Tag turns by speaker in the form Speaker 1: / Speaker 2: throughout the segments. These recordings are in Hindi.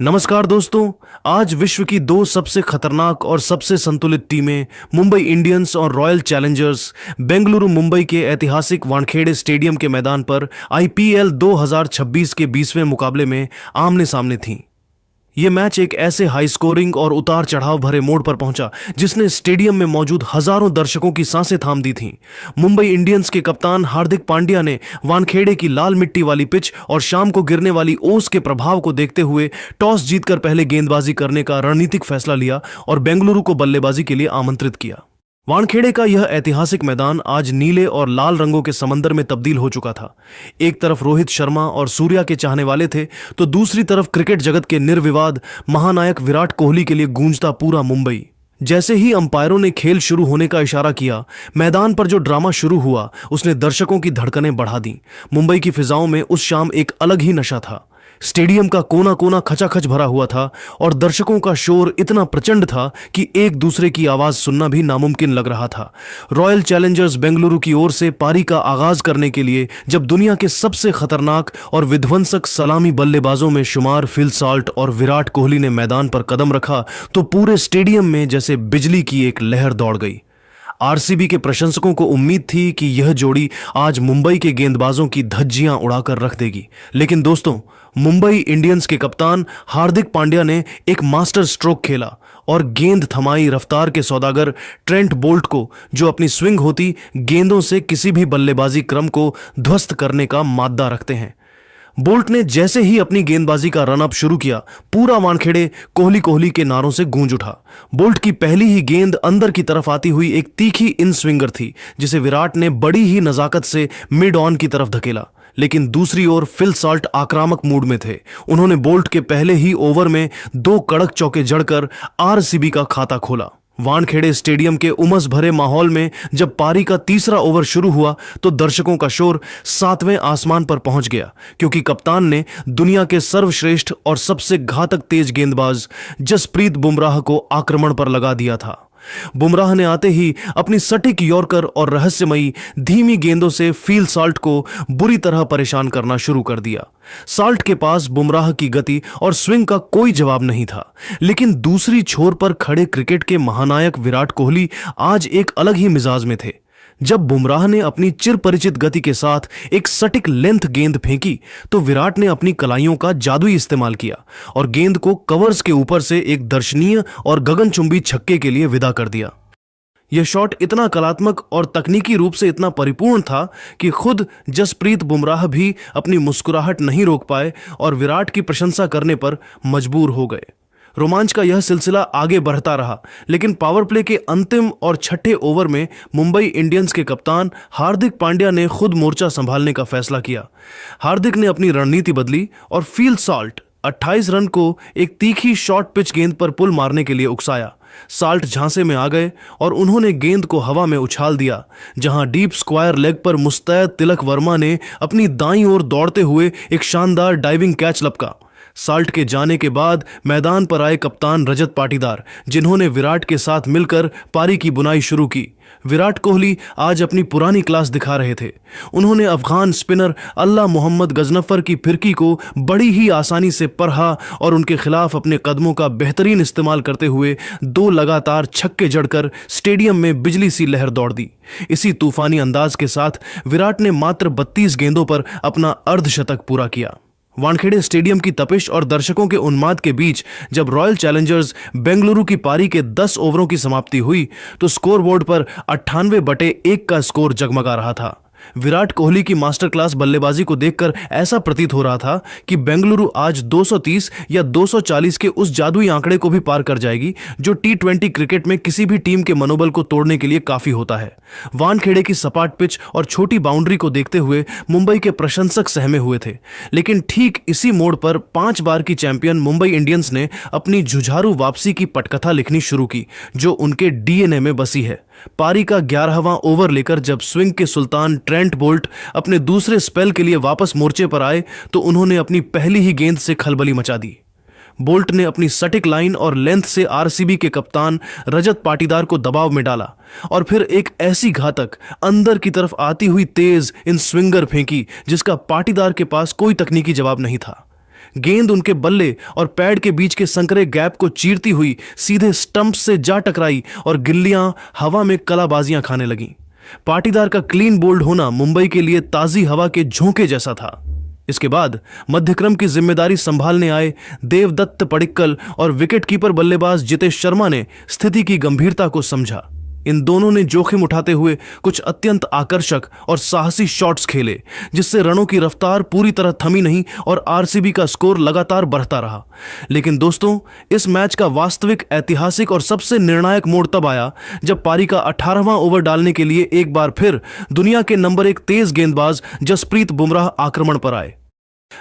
Speaker 1: नमस्कार दोस्तों। आज विश्व की दो सबसे खतरनाक और सबसे संतुलित टीमें मुंबई इंडियंस और रॉयल चैलेंजर्स बेंगलुरु मुंबई के ऐतिहासिक वानखेड़े स्टेडियम के मैदान पर आईपीएल 2026 के 20वें मुकाबले में आमने सामने थीं। ये मैच एक ऐसे हाई स्कोरिंग और उतार चढ़ाव भरे मोड़ पर पहुंचा जिसने स्टेडियम में मौजूद हजारों दर्शकों की सांसें थाम दी थीं। मुंबई इंडियंस के कप्तान हार्दिक पांड्या ने वानखेड़े की लाल मिट्टी वाली पिच और शाम को गिरने वाली ओस के प्रभाव को देखते हुए टॉस जीतकर पहले गेंदबाजी करने का रणनीतिक फैसला लिया और बेंगलुरु को बल्लेबाजी के लिए आमंत्रित किया। वानखेड़े का यह ऐतिहासिक मैदान आज नीले और लाल रंगों के समंदर में तब्दील हो चुका था। एक तरफ रोहित शर्मा और सूर्या के चाहने वाले थे तो दूसरी तरफ क्रिकेट जगत के निर्विवाद महानायक विराट कोहली के लिए गूंजता पूरा मुंबई। जैसे ही अंपायरों ने खेल शुरू होने का इशारा किया, मैदान पर जो ड्रामा शुरू हुआ उसने दर्शकों की धड़कनें बढ़ा दी। मुंबई की फिजाओं में उस शाम एक अलग ही नशा था। स्टेडियम का कोना कोना खचाखच भरा हुआ था और दर्शकों का शोर इतना प्रचंड था कि एक दूसरे की आवाज सुनना भी नामुमकिन लग रहा था। रॉयल चैलेंजर्स बेंगलुरु की ओर से पारी का आगाज करने के लिए जब दुनिया के सबसे खतरनाक और विध्वंसक सलामी बल्लेबाजों में शुमार फिल सॉल्ट और विराट कोहली ने मैदान पर कदम रखा तो पूरे स्टेडियम में जैसे बिजली की एक लहर दौड़ गई। आरसीबी के प्रशंसकों को उम्मीद थी कि यह जोड़ी आज मुंबई के गेंदबाजों की धज्जियां उड़ाकर रख देगी, लेकिन दोस्तों, मुंबई इंडियंस के कप्तान हार्दिक पांड्या ने एक मास्टर स्ट्रोक खेला और गेंद थमाई रफ्तार के सौदागर ट्रेंट बोल्ट को, जो अपनी स्विंग होती गेंदों से किसी भी बल्लेबाजी क्रम को ध्वस्त करने का माद्दा रखते हैं। बोल्ट ने जैसे ही अपनी गेंदबाजी का रन अप शुरू किया, पूरा वानखेड़े कोहली कोहली के नारों से गूंज उठा। बोल्ट की पहली ही गेंद अंदर की तरफ आती हुई एक तीखी इन स्विंगर थी जिसे विराट ने बड़ी ही नजाकत से मिड ऑन की तरफ धकेला, लेकिन दूसरी ओर फिल सॉल्ट आक्रामक मूड में थे। उन्होंने बोल्ट के पहले ही ओवर में 2 कड़क चौके जड़कर आरसीबी का खाता खोला। वानखेड़े स्टेडियम के उमस भरे माहौल में जब पारी का तीसरा ओवर शुरू हुआ तो दर्शकों का शोर 7वें आसमान पर पहुंच गया, क्योंकि कप्तान ने दुनिया के सर्वश्रेष्ठ और सबसे घातक तेज गेंदबाज जसप्रीत बुमराह को आक्रमण पर लगा दिया था। बुमराह ने आते ही अपनी सटीक यॉर्कर और रहस्यमयी धीमी गेंदों से फील सॉल्ट को बुरी तरह परेशान करना शुरू कर दिया। सॉल्ट के पास बुमराह की गति और स्विंग का कोई जवाब नहीं था, लेकिन दूसरी छोर पर खड़े क्रिकेट के महानायक विराट कोहली आज एक अलग ही मिजाज में थे। जब बुमराह ने अपनी चिरपरिचित गति के साथ एक सटीक लेंथ गेंद फेंकी तो विराट ने अपनी कलाइयों का जादुई इस्तेमाल किया और गेंद को कवर्स के ऊपर से एक दर्शनीय और गगनचुंबी छक्के के लिए विदा कर दिया। यह शॉट इतना कलात्मक और तकनीकी रूप से इतना परिपूर्ण था कि खुद जसप्रीत बुमराह भी अपनी मुस्कुराहट नहीं रोक पाए और विराट की प्रशंसा करने पर मजबूर हो गए। रोमांच का यह सिलसिला आगे बढ़ता रहा, लेकिन पावर प्ले के अंतिम और छठे ओवर में मुंबई इंडियंस के कप्तान हार्दिक पांड्या ने खुद मोर्चा संभालने का फैसला किया। हार्दिक ने अपनी रणनीति बदली और फील सॉल्ट 28 रन को एक तीखी शॉर्ट पिच गेंद पर पुल मारने के लिए उकसाया। सॉल्ट झांसे में आ गए और उन्होंने गेंद को हवा में उछाल दिया, जहां डीप स्क्वायर लेग पर मुस्तैद तिलक वर्मा ने अपनी दाईं ओर दौड़ते हुए एक शानदार डाइविंग कैच लपका। सॉल्ट के जाने के बाद मैदान पर आए कप्तान रजत पाटीदार, जिन्होंने विराट के साथ मिलकर पारी की बुनाई शुरू की। विराट कोहली आज अपनी पुरानी क्लास दिखा रहे थे। उन्होंने अफगान स्पिनर अल्लाह मोहम्मद गजनफर की फिरकी को बड़ी ही आसानी से परहा और उनके खिलाफ अपने कदमों का बेहतरीन इस्तेमाल करते हुए 2 लगातार छक्के जड़कर स्टेडियम में बिजली सी लहर दौड़ दी। इसी तूफानी अंदाज के साथ विराट ने मात्र 32 गेंदों पर अपना अर्धशतक पूरा किया। वानखेड़े स्टेडियम की तपिश और दर्शकों के उन्माद के बीच जब रॉयल चैलेंजर्स बेंगलुरु की पारी के 10 ओवरों की समाप्ति हुई तो स्कोरबोर्ड पर 98/1 का स्कोर जगमगा रहा था। विराट कोहली की मास्टर क्लास बल्लेबाजी को देखकर ऐसा प्रतीत हो रहा था कि बेंगलुरु आज 230 या 240 के उस जादुई आंकड़े को भी पार कर जाएगी जो T20 क्रिकेट में किसी भी टीम के मनोबल को तोड़ने के लिए काफी होता है। वानखेड़े की सपाट पिच और छोटी बाउंड्री को देखते हुए मुंबई के प्रशंसक सहमे हुए थे, लेकिन ठीक इसी मोड़ पर 5 बार की चैंपियन मुंबई इंडियंस ने अपनी जुझारू वापसी की पटकथा लिखनी शुरू की, जो उनके डीएनए में बसी है। पारी का 11वां ओवर लेकर जब स्विंग के सुल्तान ट्रेंट बोल्ट अपने दूसरे स्पेल के लिए वापस मोर्चे पर आए तो उन्होंने अपनी पहली ही गेंद से खलबली मचा दी। बोल्ट ने अपनी सटीक लाइन और लेंथ से आरसीबी के कप्तान रजत पाटीदार को दबाव में डाला और फिर एक ऐसी घातक अंदर की तरफ आती हुई तेज इन स्विंगर फेंकी जिसका पाटीदार के पास कोई तकनीकी जवाब नहीं था। गेंद उनके बल्ले और पैड के बीच के संकरे गैप को चीरती हुई सीधे स्टंप से जा टकराई और गिल्लियां हवा में कलाबाजियां खाने लगीं। पाटीदार का क्लीन बोल्ड होना मुंबई के लिए ताजी हवा के झोंके जैसा था। इसके बाद मध्यक्रम की जिम्मेदारी संभालने आए देवदत्त पडिक्कल और विकेटकीपर बल्लेबाज जितेश शर्मा ने स्थिति की गंभीरता को समझा। इन दोनों ने जोखिम उठाते हुए कुछ अत्यंत आकर्षक और साहसी शॉट्स खेले, जिससे रनों की रफ्तार पूरी तरह थमी नहीं और आरसीबी का स्कोर लगातार बढ़ता रहा। लेकिन दोस्तों, इस मैच का वास्तविक, ऐतिहासिक और सबसे निर्णायक मोड़ तब आया जब पारी का 18वां ओवर डालने के लिए एक बार फिर दुनिया के नंबर 1 तेज गेंदबाज जसप्रीत बुमराह आक्रमण पर आए।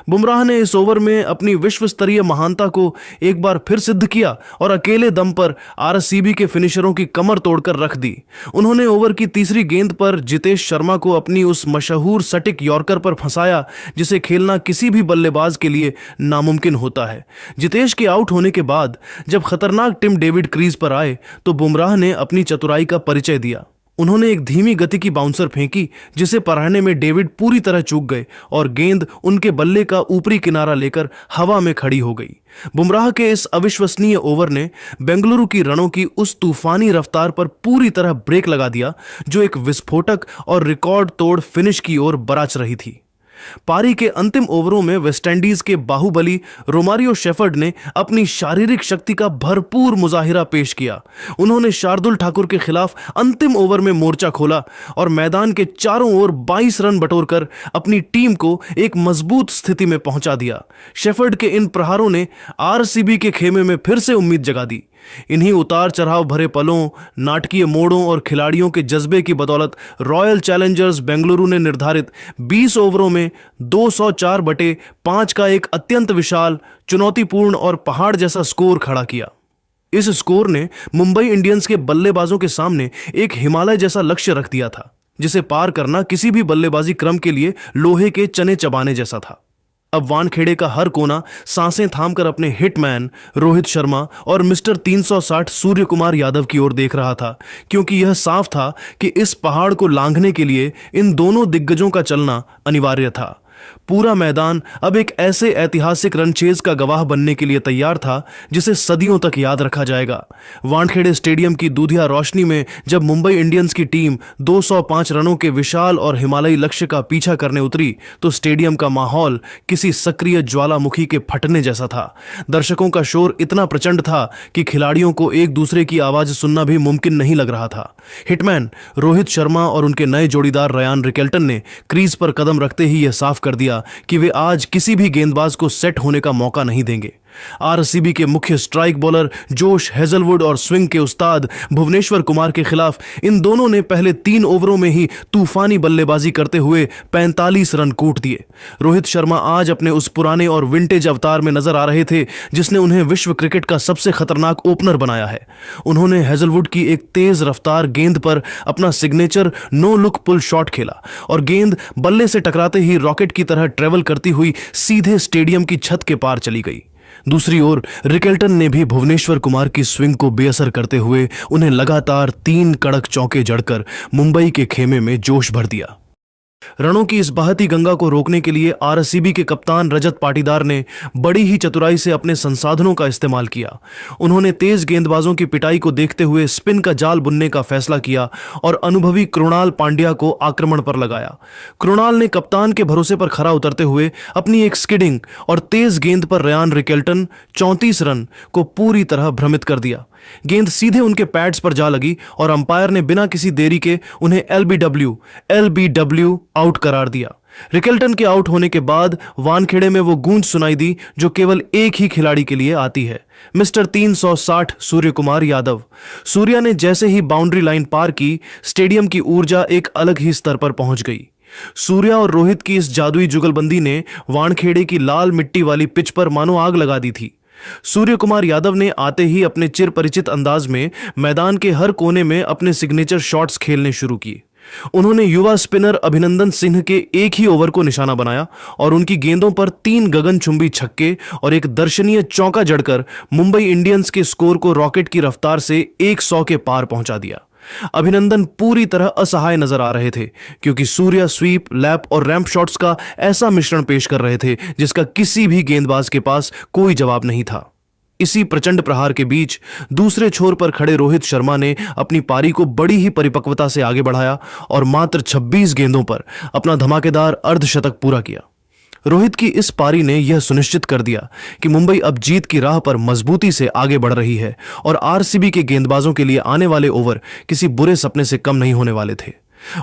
Speaker 1: बुमराह ने इस ओवर में अपनी विश्व स्तरीय महानता को एक बार फिर सिद्ध किया और अकेले दम पर आरसीबी के फिनिशरों की कमर तोड़कर रख दी। उन्होंने ओवर की तीसरी गेंद पर जितेश शर्मा को अपनी उस मशहूर सटिक यॉर्कर पर फंसाया जिसे खेलना किसी भी बल्लेबाज के लिए नामुमकिन होता है। जितेश के आउट होने के बाद जब खतरनाक टिम डेविड क्रीज पर आए तो बुमराह ने अपनी चतुराई का परिचय दिया। उन्होंने एक धीमी गति की बाउंसर फेंकी जिसे पराने में डेविड पूरी तरह चूक गए और गेंद उनके बल्ले का ऊपरी किनारा लेकर हवा में खड़ी हो गई। बुमराह के इस अविश्वसनीय ओवर ने बेंगलुरु की रनों की उस तूफानी रफ्तार पर पूरी तरह ब्रेक लगा दिया जो एक विस्फोटक और रिकॉर्ड तोड़ फिनिश की ओर बराच रही थी। पारी के अंतिम ओवरों में वेस्टइंडीज के बाहुबली रोमारियो शेफर्ड ने अपनी शारीरिक शक्ति का भरपूर मुजाहिरा पेश किया। उन्होंने शार्दुल ठाकुर के खिलाफ अंतिम ओवर में मोर्चा खोला और मैदान के चारों ओर 22 रन बटोरकर अपनी टीम को एक मजबूत स्थिति में पहुंचा दिया। शेफर्ड के इन प्रहारों ने आरसीबी के खेमे में फिर से उम्मीद जगा दी। इन्हीं उतार चढ़ाव भरे पलों, नाटकीय मोड़ों और खिलाड़ियों के जज्बे की बदौलत रॉयल चैलेंजर्स बेंगलुरु ने निर्धारित 20 ओवरों में 204/5 का एक अत्यंत विशाल, चुनौतीपूर्ण और पहाड़ जैसा स्कोर खड़ा किया। इस स्कोर ने मुंबई इंडियंस के बल्लेबाजों के सामने एक हिमालय जैसा लक्ष्य रख दिया था, जिसे पार करना किसी भी बल्लेबाजी क्रम के लिए लोहे के चने चबाने जैसा था। अब वानखेड़े का हर कोना सांसें थामकर अपने हिटमैन रोहित शर्मा और मिस्टर 360 सूर्य कुमार यादव की ओर देख रहा था, क्योंकि यह साफ था कि इस पहाड़ को लांघने के लिए इन दोनों दिग्गजों का चलना अनिवार्य था। पूरा मैदान अब एक ऐसे ऐतिहासिक रनचेज का गवाह बनने के लिए तैयार था जिसे सदियों तक याद रखा जाएगा। वानखेड़े स्टेडियम की दूधिया रोशनी में जब मुंबई इंडियंस की टीम 205 रनों के विशाल और हिमालयी लक्ष्य का पीछा करने उतरी तो स्टेडियम का माहौल किसी सक्रिय ज्वालामुखी के फटने जैसा था। दर्शकों का शोर इतना प्रचंड था कि खिलाड़ियों को एक दूसरे की आवाज सुनना भी मुमकिन नहीं लग रहा था। हिटमैन रोहित शर्मा और उनके नए जोड़ीदार रयान रिकेल्टन ने क्रीज पर कदम रखते ही यह साफ कर दिया कि वे आज किसी भी गेंदबाज को सेट होने का मौका नहीं देंगे। आरसीबी के मुख्य स्ट्राइक बॉलर जोश हेजलवुड और स्विंग के उस्ताद भुवनेश्वर कुमार के खिलाफ इन दोनों ने पहले 3 ओवरों में ही तूफानी बल्लेबाजी करते हुए 45 रन कूट दिए। रोहित शर्मा आज अपने उस पुराने और विंटेज अवतार में नजर आ रहे थे जिसने उन्हें विश्व क्रिकेट का सबसे खतरनाक ओपनर बनाया है। उन्होंने हेजलवुड की एक तेज रफ्तार गेंद पर अपना signature no look pull shot खेला और गेंद बल्ले से टकराते ही रॉकेट की तरह ट्रेवल करती हुई सीधे स्टेडियम की छत के पार चली गई। दूसरी ओर रिकेल्टन ने भी भुवनेश्वर कुमार की स्विंग को बेअसर करते हुए उन्हें लगातार 3 कड़क चौके जड़कर मुंबई के खेमे में जोश भर दिया। रनों की इस बहती गंगा को रोकने के लिए आरसीबी के कप्तान रजत पाटीदार ने बड़ी ही चतुराई से अपने संसाधनों का इस्तेमाल किया। उन्होंने तेज गेंदबाजों की पिटाई को देखते हुए स्पिन का जाल बुनने का फैसला किया और अनुभवी कृणाल पांड्या को आक्रमण पर लगाया। कृणाल ने कप्तान के भरोसे पर खरा उतरते हुए अपनी एक स्किडिंग और तेज गेंद पर रयान रिकेल्टन 34 रन को पूरी तरह भ्रमित कर दिया। गेंद सीधे उनके पैड्स पर जा लगी और अंपायर ने बिना किसी देरी के उन्हें एलबीडब्ल्यू आउट करार दिया। रिकेल्टन के आउट होने के बाद वानखेड़े में वो गूंज सुनाई दी जो केवल एक ही खिलाड़ी के लिए आती है, मिस्टर 360 सूर्य कुमार यादव। सूर्या ने जैसे ही बाउंड्री लाइन पार की, स्टेडियम की ऊर्जा एक अलग ही स्तर पर पहुंच गई। सूर्या और रोहित की इस जादुई जुगलबंदी ने वानखेड़े की लाल मिट्टी वाली पिच पर मानो आग लगा दी थी। सूर्य कुमार यादव ने आते ही अपने चिर परिचित अंदाज में मैदान के हर कोने में अपने सिग्नेचर शॉट्स खेलने शुरू किए। उन्होंने युवा स्पिनर अभिनंदन सिंह के एक ही ओवर को निशाना बनाया और उनकी गेंदों पर 3 गगनचुंबी छक्के और एक दर्शनीय चौका जड़कर मुंबई इंडियंस के स्कोर को रॉकेट की रफ्तार से 100 के पार पहुंचा दिया। अभिनंदन पूरी तरह असहाय नजर आ रहे थे क्योंकि सूर्या स्वीप, लैप और रैंप शॉट्स का ऐसा मिश्रण पेश कर रहे थे जिसका किसी भी गेंदबाज के पास कोई जवाब नहीं था। इसी प्रचंड प्रहार के बीच दूसरे छोर पर खड़े रोहित शर्मा ने अपनी पारी को बड़ी ही परिपक्वता से आगे बढ़ाया और मात्र 26 गेंदों पर अपना धमाकेदार अर्धशतक पूरा किया। रोहित की इस पारी ने यह सुनिश्चित कर दिया कि मुंबई अब जीत की राह पर मजबूती से आगे बढ़ रही है और आरसीबी के गेंदबाजों के लिए आने वाले ओवर किसी बुरे सपने से कम नहीं होने वाले थे।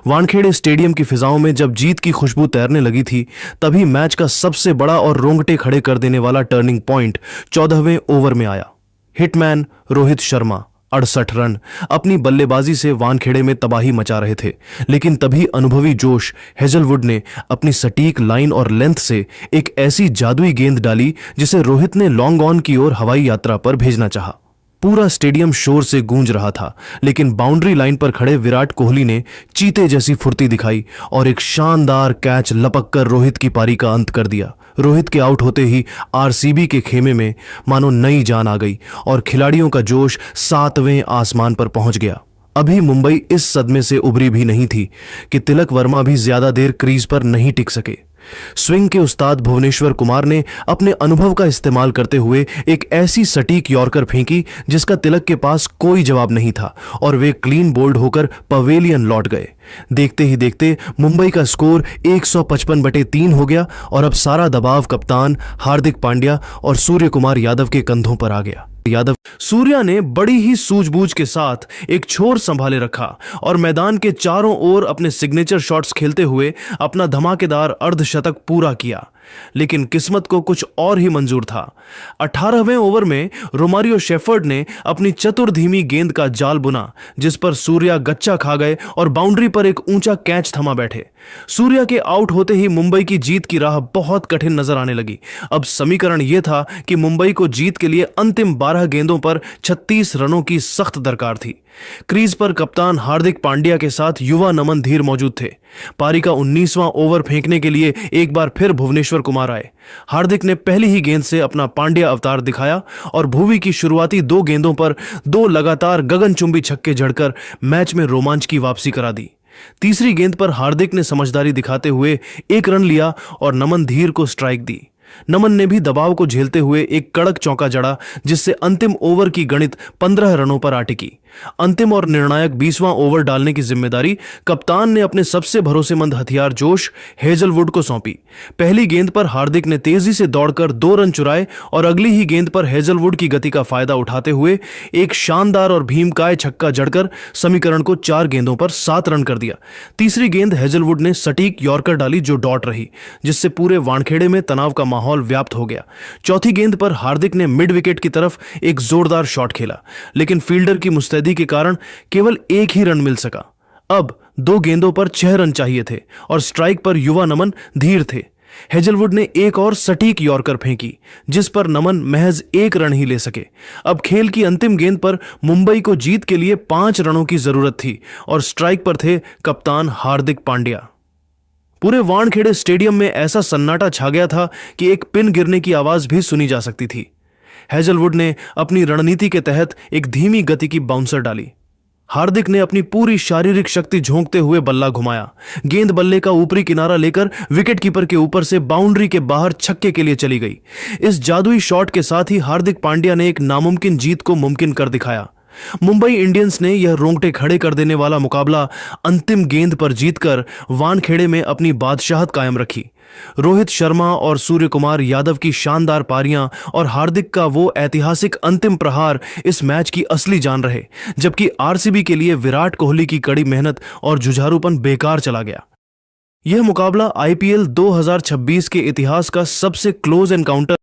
Speaker 1: वानखेड़े स्टेडियम की फिजाओं में जब जीत की खुशबू तैरने लगी थी, तभी मैच का सबसे बड़ा और रोंगटे खड़े कर देने वाला टर्निंग पॉइंट 14वें ओवर में आया। हिटमैन रोहित शर्मा 68 रन अपनी बल्लेबाजी से वानखेड़े में तबाही मचा रहे थे, लेकिन तभी अनुभवी जोश हेजलवुड ने अपनी सटीक लाइन और लेंथ से एक ऐसी जादुई गेंद डाली जिसे रोहित ने लॉन्ग ऑन की ओर हवाई यात्रा पर भेजना चाहा। पूरा स्टेडियम शोर से गूंज रहा था, लेकिन बाउंड्री लाइन पर खड़े विराट कोहली ने चीते जैसी फुर्ती दिखाई और एक शानदार कैच लपक कर रोहित की पारी का अंत कर दिया। रोहित के आउट होते ही आरसीबी के खेमे में मानो नई जान आ गई और खिलाड़ियों का जोश 7वें आसमान पर पहुंच गया। अभी मुंबई इस सदमे से उभरी भी नहीं थी कि तिलक वर्मा भी ज्यादा देर क्रीज पर नहीं टिक सके। स्विंग के उस्ताद भुवनेश्वर कुमार ने अपने अनुभव का इस्तेमाल करते हुए एक ऐसी सटीक यॉर्कर फेंकी जिसका तिलक के पास कोई जवाब नहीं था और वे क्लीन बोल्ड होकर पवेलियन लौट गए। देखते ही देखते मुंबई का स्कोर 155/3 हो गया और अब सारा दबाव कप्तान हार्दिक पांड्या और सूर्य कुमार यादव के कंधों पर आ गया। सूर्या ने बड़ी ही सूझबूझ के साथ एक छोर संभाले रखा और मैदान के चारों ओर अपने सिग्नेचर शॉट्स खेलते हुए अपना धमाकेदार अर्धशतक पूरा किया, लेकिन किस्मत को कुछ और ही मंजूर था। 18वें ओवर में रोमारियो शेफर्ड ने अपनी चतुर धीमी गेंद का जाल बुना जिस पर सूर्या गच्चा खा गए और बाउंड्री पर एक ऊंचा कैच थमा बैठे। सूर्या के आउट होते ही मुंबई की जीत की राह बहुत कठिन नजर आने लगी। अब समीकरण यह था कि मुंबई को जीत के लिए अंतिम 12 गेंदों पर 36 रनों की सख्त दरकार थी। क्रीज पर कप्तान हार्दिक पांड्या के साथ युवा नमन धीर मौजूद थे। पारी का 19वां ओवर फेंकने के लिए एक बार फिर भुवनेश्वर कुमार आए। हार्दिक ने पहली ही गेंद से अपना पांड्या अवतार दिखाया और भुवी की शुरुआती 2 गेंदों पर 2 लगातार गगनचुंबी छक्के जड़कर मैच में रोमांच की वापसी करा दी। तीसरी गेंद पर हार्दिक ने समझदारी दिखाते हुए 1 रन लिया और नमन धीर को स्ट्राइक दी। नमन ने भी दबाव को झेलते हुए एक कड़क चौका जड़ा जिससे अंतिम ओवर की गणित 15 रनों पर आ टिकी। अंतिम और निर्णायक 20वां ओवर डालने की जिम्मेदारी कप्तान ने अपने सबसे भरोसेमंद हथियार जोश हेजलवुड को सौंपी। पहली गेंद पर हार्दिक ने तेजी से दौड़कर 2 रन चुराए और अगली ही गेंद पर हेजलवुड की गति का फायदा उठाते हुए एक शानदार और भीमकाय छक्का जड़कर समीकरण को 4 गेंदों पर 7 रन कर दिया। तीसरी गेंद हेजलवुड ने सटीक यॉर्कर डाली जो डॉट रही, जिससे पूरे वानखेड़े में तनाव का माहौल व्याप्त हो गया। चौथी गेंद पर हार्दिक ने मिड विकेट की तरफ एक जोरदार शॉट खेला, लेकिन फील्डर की मुस्तैदी के कारण केवल 1 ही रन मिल सका। अब 2 गेंदों पर 6 रन चाहिए थे और स्ट्राइक पर युवा नमन धीर थे। हेजलवुड ने एक और सटीक यॉर्कर फेंकी जिस पर नमन महज 1 रन ही ले सके। अब खेल की अंतिम गेंद पर मुंबई को जीत के लिए 5 रनों की जरूरत थी और स्ट्राइक पर थे कप्तान हार्दिक पांड्या। पूरे वानखेड़े स्टेडियम में ऐसा सन्नाटा छा गया था कि एक पिन गिरने की आवाज भी सुनी जा सकती थी। हेजलवुड ने अपनी रणनीति के तहत एक धीमी गति की बाउंसर डाली। हार्दिक ने अपनी पूरी शारीरिक शक्ति झोंकते हुए बल्ला घुमाया। गेंद बल्ले का ऊपरी किनारा लेकर विकेटकीपर के ऊपर से बाउंड्री के बाहर छक्के के लिए चली गई। इस जादुई शॉट के साथ ही हार्दिक पांड्या ने एक नामुमकिन जीत को मुमकिन कर दिखाया। मुंबई इंडियंस ने यह रोंगटे खड़े कर देने वाला मुकाबला अंतिम गेंद पर जीतकर वानखेड़े में अपनी बादशाहत कायम रखी। रोहित शर्मा और सूर्य कुमार यादव की शानदार पारियां और हार्दिक का वो ऐतिहासिक अंतिम प्रहार इस मैच की असली जान रहे, जबकि आरसीबी के लिए विराट कोहली की कड़ी मेहनत और जुझारूपन बेकार चला गया। यह मुकाबला आईपीएल 2026 के इतिहास का सबसे क्लोज एनकाउंटर